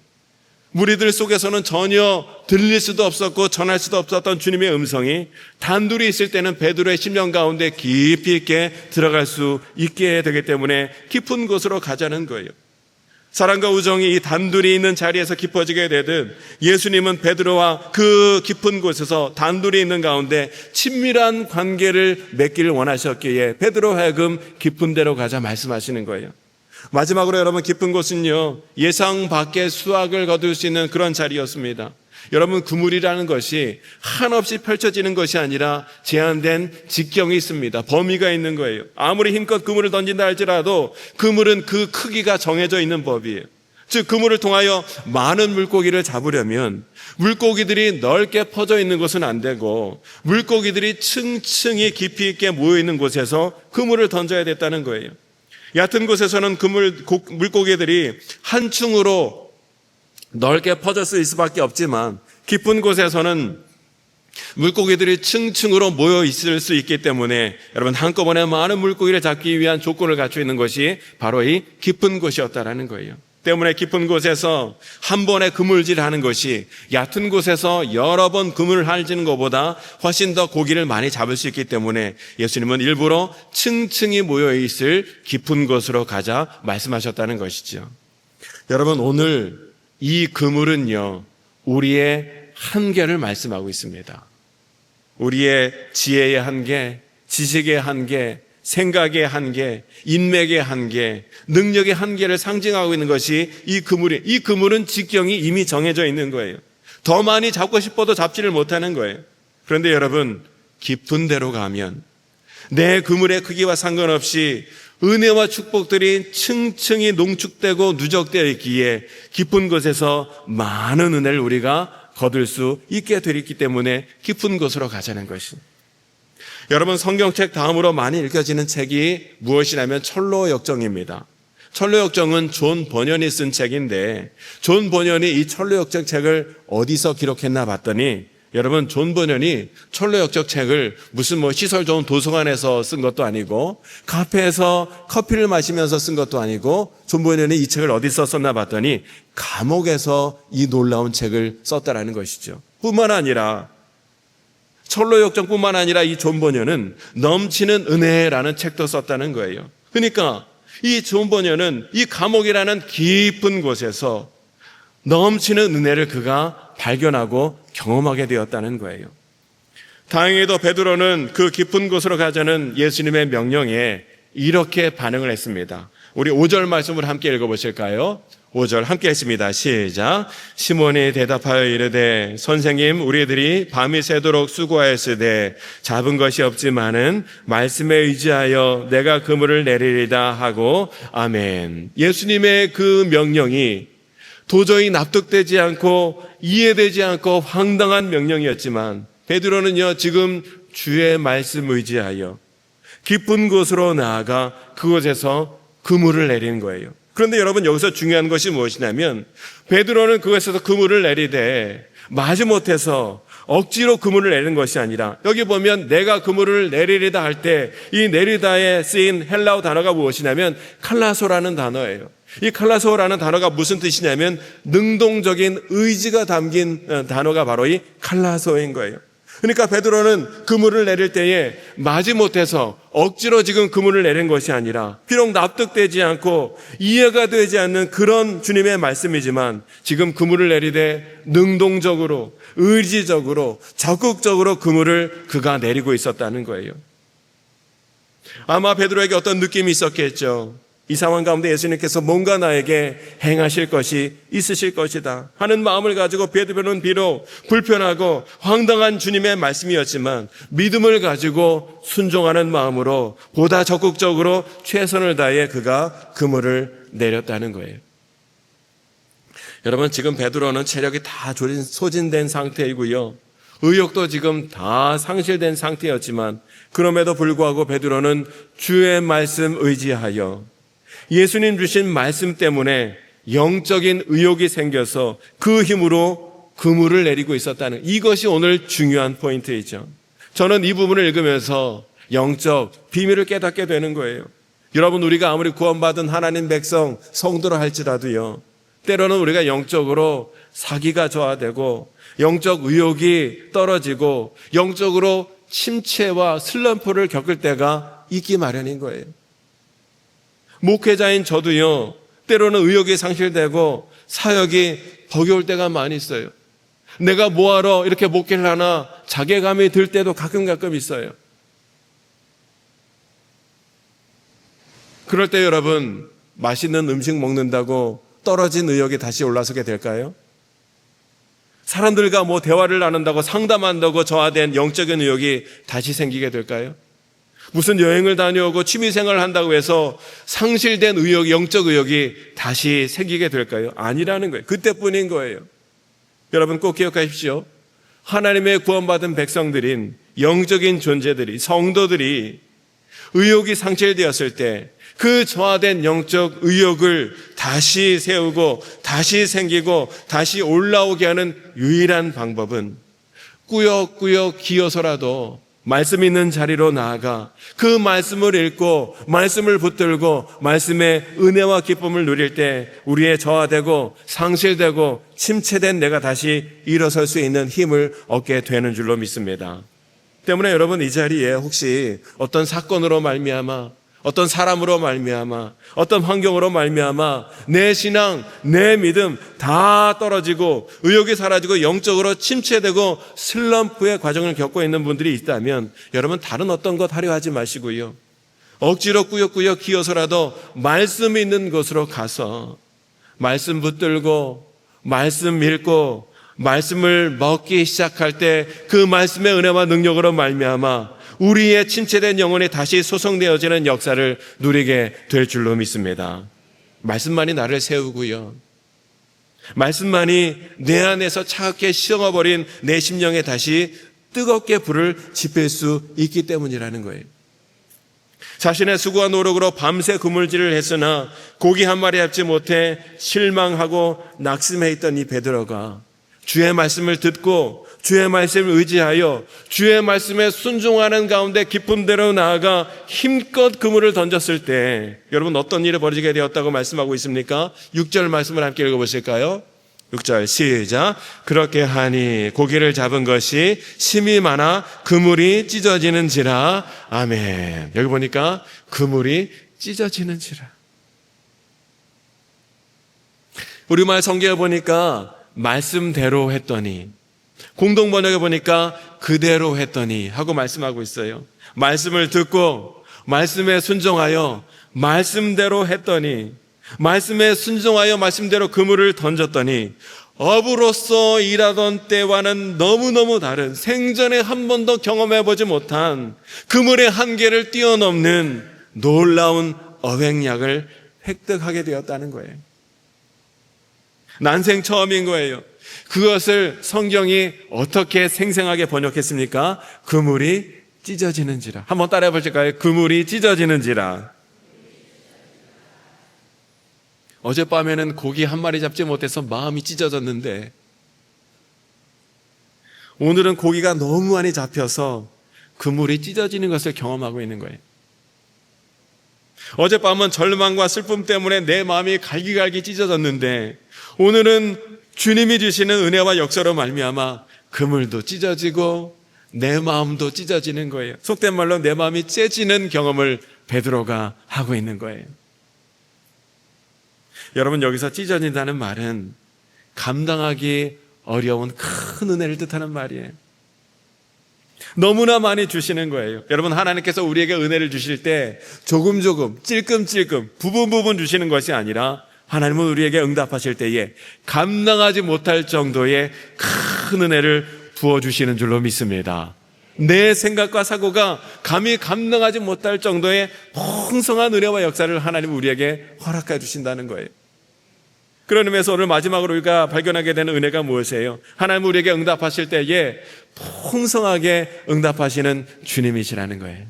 S1: 무리들 속에서는 전혀 들릴 수도 없었고 전할 수도 없었던 주님의 음성이 단둘이 있을 때는 베드로의 심령 가운데 깊이 있게 들어갈 수 있게 되기 때문에 깊은 곳으로 가자는 거예요. 사랑과 우정이 이 단둘이 있는 자리에서 깊어지게 되듯 예수님은 베드로와 그 깊은 곳에서 단둘이 있는 가운데 친밀한 관계를 맺기를 원하셨기에 베드로 하여금 깊은 데로 가자 말씀하시는 거예요. 마지막으로 여러분, 깊은 곳은요, 예상 밖의 수확을 거둘 수 있는 그런 자리였습니다. 여러분, 그물이라는 것이 한없이 펼쳐지는 것이 아니라 제한된 직경이 있습니다. 범위가 있는 거예요. 아무리 힘껏 그물을 던진다 할지라도 그물은 그 크기가 정해져 있는 법이에요. 즉, 그물을 통하여 많은 물고기를 잡으려면 물고기들이 넓게 퍼져 있는 곳은 안 되고 물고기들이 층층이 깊이 있게 모여 있는 곳에서 그물을 던져야 됐다는 거예요. 얕은 곳에서는 물고기들이 한 층으로 넓게 퍼져 있을 수밖에 없지만 깊은 곳에서는 물고기들이 층층으로 모여 있을 수 있기 때문에 여러분 한꺼번에 많은 물고기를 잡기 위한 조건을 갖추고 있는 것이 바로 이 깊은 곳이었다라는 거예요. 때문에 깊은 곳에서 한 번에 그물질을 하는 것이 얕은 곳에서 여러 번 그물을 할지는 것보다 훨씬 더 고기를 많이 잡을 수 있기 때문에 예수님은 일부러 층층이 모여 있을 깊은 곳으로 가자 말씀하셨다는 것이죠. 여러분, 오늘 이 그물은요, 우리의 한계를 말씀하고 있습니다. 우리의 지혜의 한계, 지식의 한계, 생각의 한계, 인맥의 한계, 능력의 한계를 상징하고 있는 것이 이 그물은 직경이 이미 정해져 있는 거예요. 더 많이 잡고 싶어도 잡지를 못하는 거예요. 그런데 여러분, 깊은 데로 가면 내 그물의 크기와 상관없이 은혜와 축복들이 층층이 농축되고 누적되어 있기에 깊은 곳에서 많은 은혜를 우리가 거둘 수 있게 되었기 때문에 깊은 곳으로 가자는 것입니다. 여러분, 성경책 다음으로 많이 읽혀지는 책이 무엇이냐면 철로역정입니다. 철로역정은 존 버년이 쓴 책인데 존 버년이 이 철로역정 책을 어디서 기록했나 봤더니 여러분, 존 버년이 철로역정 책을 무슨 시설 좋은 도서관에서 쓴 것도 아니고 카페에서 커피를 마시면서 쓴 것도 아니고 존 버년이 이 책을 어디서 썼나 봤더니 감옥에서 이 놀라운 책을 썼다라는 것이죠. 뿐만 아니라 철로역정뿐만 아니라 이 존 버년은 넘치는 은혜라는 책도 썼다는 거예요. 그러니까 이 존 버년은 이 감옥이라는 깊은 곳에서 넘치는 은혜를 그가 발견하고 경험하게 되었다는 거예요. 다행히도 베드로는 그 깊은 곳으로 가자는 예수님의 명령에 이렇게 반응을 했습니다. 우리 5절 말씀을 함께 읽어보실까요? 5절 함께 했습니다. 시작. 시몬이 대답하여 이르되 선생님, 우리들이 밤이 새도록 수고하였으되 잡은 것이 없지만은 말씀에 의지하여 내가 그물을 내리리다 하고 아멘. 예수님의 그 명령이 도저히 납득되지 않고 이해되지 않고 황당한 명령이었지만 베드로는요, 지금 주의 말씀 의지하여 깊은 곳으로 나아가 그곳에서 그물을 내리는 거예요. 그런데 여러분, 여기서 중요한 것이 무엇이냐면 베드로는 그곳에서 그물을 내리되 마지못해서 억지로 그물을 내리는 것이 아니라 여기 보면 내가 그물을 내리리다 할 때 이 내리다에 쓰인 헬라어 단어가 무엇이냐면 칼라소라는 단어예요. 이 칼라소라는 단어가 무슨 뜻이냐면 능동적인 의지가 담긴 단어가 바로 이 칼라소인 거예요. 그러니까 베드로는 그물을 내릴 때에 마지못해서 억지로 지금 그물을 내린 것이 아니라 비록 납득되지 않고 이해가 되지 않는 그런 주님의 말씀이지만 지금 그물을 내리되 능동적으로 의지적으로 적극적으로 그물을 그가 내리고 있었다는 거예요. 아마 베드로에게 어떤 느낌이 있었겠죠. 이 상황 가운데 예수님께서 뭔가 나에게 행하실 것이 있으실 것이다 하는 마음을 가지고 베드로는 비록 불편하고 황당한 주님의 말씀이었지만 믿음을 가지고 순종하는 마음으로 보다 적극적으로 최선을 다해 그가 그물을 내렸다는 거예요. 여러분, 지금 베드로는 체력이 다 소진된 상태이고요, 의욕도 지금 다 상실된 상태였지만 그럼에도 불구하고 베드로는 주의 말씀 의지하여 예수님 주신 말씀 때문에 영적인 의욕이 생겨서 그 힘으로 그물을 내리고 있었다는, 이것이 오늘 중요한 포인트이죠. 저는 이 부분을 읽으면서 영적 비밀을 깨닫게 되는 거예요. 여러분, 우리가 아무리 구원받은 하나님 백성, 성도라 할지라도요, 때로는 우리가 영적으로 사기가 저하되고 영적 의욕이 떨어지고 영적으로 침체와 슬럼프를 겪을 때가 있기 마련인 거예요. 목회자인 저도요, 때로는 의욕이 상실되고 사역이 버거울 때가 많이 있어요. 내가 뭐하러 이렇게 목회를 하나 자괴감이 들 때도 가끔 있어요. 그럴 때 여러분, 맛있는 음식 먹는다고 떨어진 의욕이 다시 올라서게 될까요? 사람들과 대화를 나눈다고 상담한다고 저하된 영적인 의욕이 다시 생기게 될까요? 무슨 여행을 다녀오고 취미생활을 한다고 해서 상실된 의욕, 영적 의욕이 다시 생기게 될까요? 아니라는 거예요. 그때뿐인 거예요. 여러분, 꼭 기억하십시오. 하나님의 구원받은 백성들인 영적인 존재들이, 성도들이 의욕이 상실되었을 때 그 저하된 영적 의욕을 다시 세우고 다시 생기고 다시 올라오게 하는 유일한 방법은 꾸역꾸역 기어서라도 말씀 있는 자리로 나아가 그 말씀을 읽고 말씀을 붙들고 말씀의 은혜와 기쁨을 누릴 때 우리의 저하되고 상실되고 침체된 내가 다시 일어설 수 있는 힘을 얻게 되는 줄로 믿습니다. 때문에 여러분, 이 자리에 혹시 어떤 사건으로 말미암아, 어떤 사람으로 말미암아, 어떤 환경으로 말미암아 내 신앙, 내 믿음 다 떨어지고 의욕이 사라지고 영적으로 침체되고 슬럼프의 과정을 겪고 있는 분들이 있다면 여러분, 다른 어떤 것 하려 하지 마시고요, 억지로 꾸역꾸역 기어서라도 말씀 있는 곳으로 가서 말씀 붙들고 말씀 읽고 말씀을 먹기 시작할 때 그 말씀의 은혜와 능력으로 말미암아 우리의 침체된 영혼이 다시 소성되어지는 역사를 누리게 될 줄로 믿습니다. 말씀만이 나를 세우고요, 말씀만이 내 안에서 차갑게 식어버린 내 심령에 다시 뜨겁게 불을 지필 수 있기 때문이라는 거예요. 자신의 수고와 노력으로 밤새 그물질을 했으나 고기 한 마리 잡지 못해 실망하고 낙심해 있던 이 베드로가 주의 말씀을 듣고 주의 말씀을 의지하여 주의 말씀에 순종하는 가운데 깊은 데로 나아가 힘껏 그물을 던졌을 때 여러분, 어떤 일이 벌어지게 되었다고 말씀하고 있습니까? 6절 말씀을 함께 읽어보실까요? 6절 시작. 그렇게 하니 고기를 잡은 것이 심이 많아 그물이 찢어지는지라. 아멘. 여기 보니까 그물이 찢어지는지라. 우리말 성경에 보니까 말씀대로 했더니, 공동 번역에 보니까 그대로 했더니 하고 말씀하고 있어요. 말씀을 듣고 말씀에 순종하여 말씀대로 했더니, 말씀에 순종하여 말씀대로 그물을 던졌더니 어부로서 일하던 때와는 너무너무 다른, 생전에 한 번도 경험해보지 못한 그물의 한계를 뛰어넘는 놀라운 어획량을 획득하게 되었다는 거예요. 난생 처음인 거예요. 그것을 성경이 어떻게 생생하게 번역했습니까? 그물이 찢어지는지라. 한번 따라해 보실까요? 그물이 찢어지는지라. 어젯밤에는 고기 한 마리 잡지 못해서 마음이 찢어졌는데 오늘은 고기가 너무 많이 잡혀서 그물이 찢어지는 것을 경험하고 있는 거예요. 어젯밤은 절망과 슬픔 때문에 내 마음이 갈기갈기 찢어졌는데 오늘은 주님이 주시는 은혜와 역사로 말미암아 그물도 찢어지고 내 마음도 찢어지는 거예요. 속된 말로 내 마음이 째지는 경험을 베드로가 하고 있는 거예요. 여러분, 여기서 찢어진다는 말은 감당하기 어려운 큰 은혜를 뜻하는 말이에요. 너무나 많이 주시는 거예요. 여러분, 하나님께서 우리에게 은혜를 주실 때 조금 찔끔찔끔 부분 주시는 것이 아니라 하나님은 우리에게 응답하실 때에 감당하지 못할 정도의 큰 은혜를 부어주시는 줄로 믿습니다. 내 생각과 사고가 감히 감당하지 못할 정도의 풍성한 은혜와 역사를 하나님은 우리에게 허락해 주신다는 거예요. 그런 의미에서 오늘 마지막으로 우리가 발견하게 되는 은혜가 무엇이에요? 하나님은 우리에게 응답하실 때에 풍성하게 응답하시는 주님이시라는 거예요.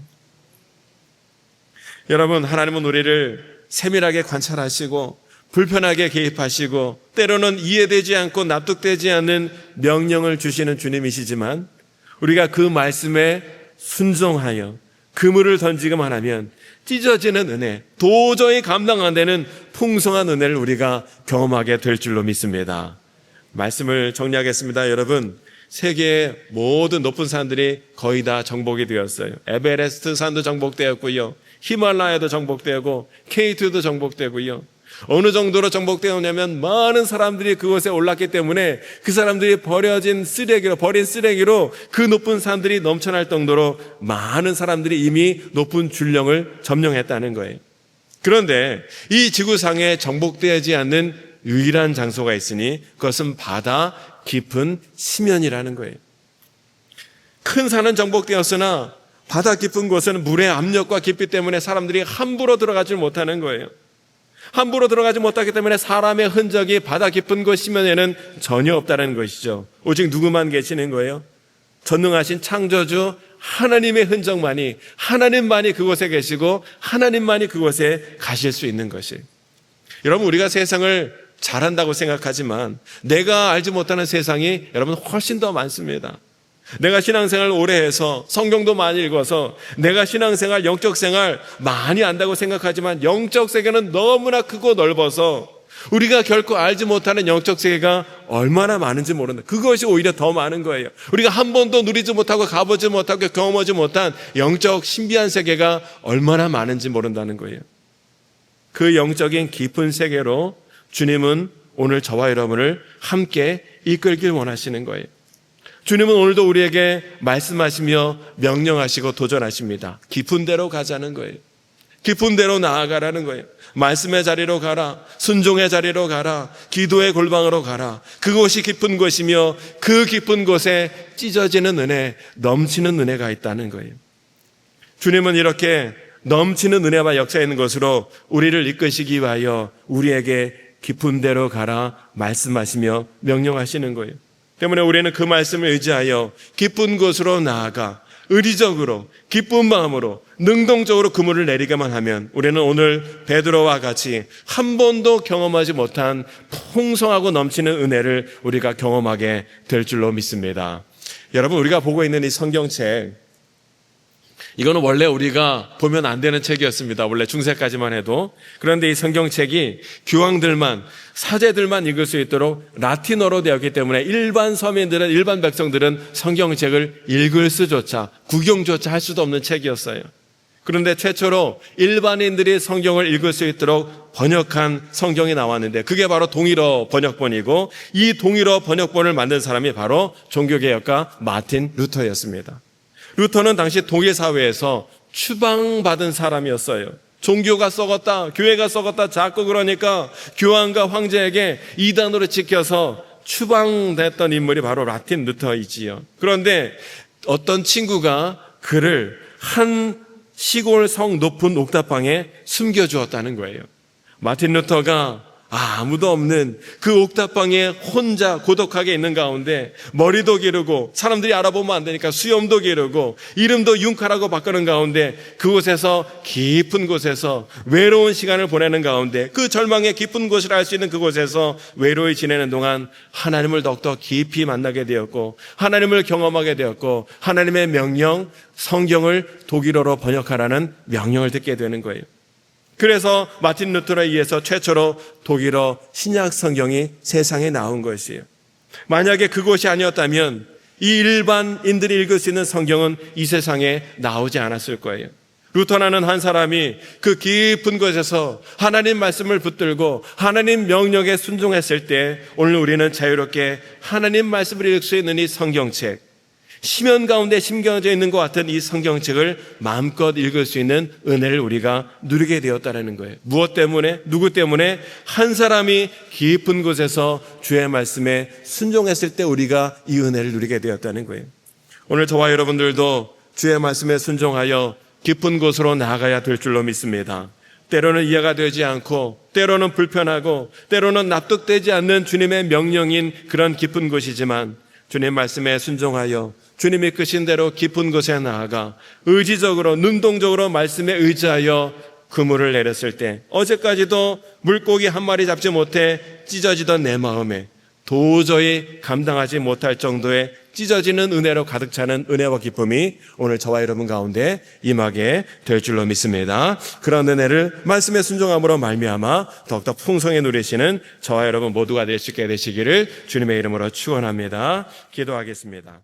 S1: 여러분, 하나님은 우리를 세밀하게 관찰하시고 불편하게 개입하시고 때로는 이해되지 않고 납득되지 않는 명령을 주시는 주님이시지만 우리가 그 말씀에 순종하여 그물을 던지기만 하면 찢어지는 은혜, 도저히 감당 안 되는 풍성한 은혜를 우리가 경험하게 될 줄로 믿습니다. 말씀을 정리하겠습니다. 여러분, 세계의 모든 높은 산들이 거의 다 정복이 되었어요. 에베레스트 산도 정복되었고요, 히말라야도 정복되고 K2도 정복되고요. 어느 정도로 정복되었냐면 많은 사람들이 그곳에 올랐기 때문에 그 사람들이 버린 쓰레기로 그 높은 산들이 넘쳐날 정도로 많은 사람들이 이미 높은 줄령을 점령했다는 거예요. 그런데 이 지구상에 정복되지 않는 유일한 장소가 있으니 그것은 바다 깊은 심연이라는 거예요. 큰 산은 정복되었으나 바다 깊은 곳은 물의 압력과 깊이 때문에 사람들이 함부로 들어가지 못하는 거예요. 함부로 들어가지 못하기 때문에 사람의 흔적이 바다 깊은 곳 심연에는 전혀 없다는 것이죠. 오직 누구만 계시는 거예요? 전능하신 창조주 하나님의 흔적만이, 하나님만이 그곳에 계시고 하나님만이 그곳에 가실 수 있는 것이에요. 여러분, 우리가 세상을 잘한다고 생각하지만 내가 알지 못하는 세상이 여러분 훨씬 더 많습니다. 내가 신앙생활 오래 해서 성경도 많이 읽어서 내가 신앙생활, 영적 생활 많이 안다고 생각하지만 영적 세계는 너무나 크고 넓어서 우리가 결코 알지 못하는 영적 세계가 얼마나 많은지 모른다. 그것이 오히려 더 많은 거예요. 우리가 한 번도 누리지 못하고 가보지 못하고 경험하지 못한 영적 신비한 세계가 얼마나 많은지 모른다는 거예요. 그 영적인 깊은 세계로 주님은 오늘 저와 여러분을 함께 이끌길 원하시는 거예요. 주님은 오늘도 우리에게 말씀하시며 명령하시고 도전하십니다. 깊은 데로 가자는 거예요. 깊은 데로 나아가라는 거예요. 말씀의 자리로 가라. 순종의 자리로 가라. 기도의 골방으로 가라. 그곳이 깊은 곳이며 그 깊은 곳에 찢어지는 은혜, 넘치는 은혜가 있다는 거예요. 주님은 이렇게 넘치는 은혜와 역사 있는 것으로 우리를 이끄시기 위하여 우리에게 깊은 데로 가라 말씀하시며 명령하시는 거예요. 때문에 우리는 그 말씀을 의지하여 깊은 곳으로 나아가 의리적으로 기쁜 마음으로 능동적으로 그물을 내리게만 하면 우리는 오늘 베드로와 같이 한 번도 경험하지 못한 풍성하고 넘치는 은혜를 우리가 경험하게 될 줄로 믿습니다. 여러분, 우리가 보고 있는 이 성경책, 이거는 원래 우리가 보면 안 되는 책이었습니다. 원래 중세까지만 해도. 그런데 이 성경책이 교황들만, 사제들만 읽을 수 있도록 라틴어로 되었기 때문에 일반 서민들은, 일반 백성들은 성경책을 읽을 수조차, 구경조차 할 수도 없는 책이었어요. 그런데 최초로 일반인들이 성경을 읽을 수 있도록 번역한 성경이 나왔는데 그게 바로 동일어 번역본이고, 이 동일어 번역본을 만든 사람이 바로 종교개혁가 마틴 루터였습니다. 루터는 당시 독일 사회에서 추방받은 사람이었어요. 종교가 썩었다, 교회가 썩었다 자꾸 그러니까 교황과 황제에게 이단으로 찍혀서 추방됐던 인물이 바로 마틴 루터이지요. 그런데 어떤 친구가 그를 한 시골 성 높은 옥탑방에 숨겨주었다는 거예요. 마틴 루터가 아무도 없는 그 옥탑방에 혼자 고독하게 있는 가운데 머리도 기르고 사람들이 알아보면 안 되니까 수염도 기르고 이름도 융카라고 바꾸는 가운데 그곳에서 깊은 곳에서 외로운 시간을 보내는 가운데 그 절망의 깊은 곳이라 할 수 있는 그곳에서 외로이 지내는 동안 하나님을 더욱더 깊이 만나게 되었고 하나님을 경험하게 되었고 하나님의 명령, 성경을 독일어로 번역하라는 명령을 듣게 되는 거예요. 그래서 마틴 루터에 의해서 최초로 독일어 신약 성경이 세상에 나온 것이에요. 만약에 그것이 아니었다면 이 일반인들이 읽을 수 있는 성경은 이 세상에 나오지 않았을 거예요. 루터라는 한 사람이 그 깊은 곳에서 하나님 말씀을 붙들고 하나님 명령에 순종했을 때 오늘 우리는 자유롭게 하나님 말씀을 읽을 수 있는 이 성경책, 시면 가운데 심겨져 있는 것 같은 이 성경책을 마음껏 읽을 수 있는 은혜를 우리가 누리게 되었다는 거예요. 무엇 때문에? 누구 때문에? 한 사람이 깊은 곳에서 주의 말씀에 순종했을 때 우리가 이 은혜를 누리게 되었다는 거예요. 오늘 저와 여러분들도 주의 말씀에 순종하여 깊은 곳으로 나아가야 될 줄로 믿습니다. 때로는 이해가 되지 않고 때로는 불편하고 때로는 납득되지 않는 주님의 명령인 그런 깊은 곳이지만 주님 말씀에 순종하여 주님이 이끄신 대로 깊은 곳에 나아가 의지적으로 능동적으로 말씀에 의지하여 그물을 내렸을 때 어제까지도 물고기 한 마리 잡지 못해 찢어지던 내 마음에 도저히 감당하지 못할 정도의 찢어지는 은혜로 가득 차는 은혜와 기쁨이 오늘 저와 여러분 가운데 임하게 될 줄로 믿습니다. 그런 은혜를 말씀에 순종함으로 말미암아 더욱더 풍성히 누리시는 저와 여러분 모두가 될 수 있게 되시기를 주님의 이름으로 축원합니다. 기도하겠습니다.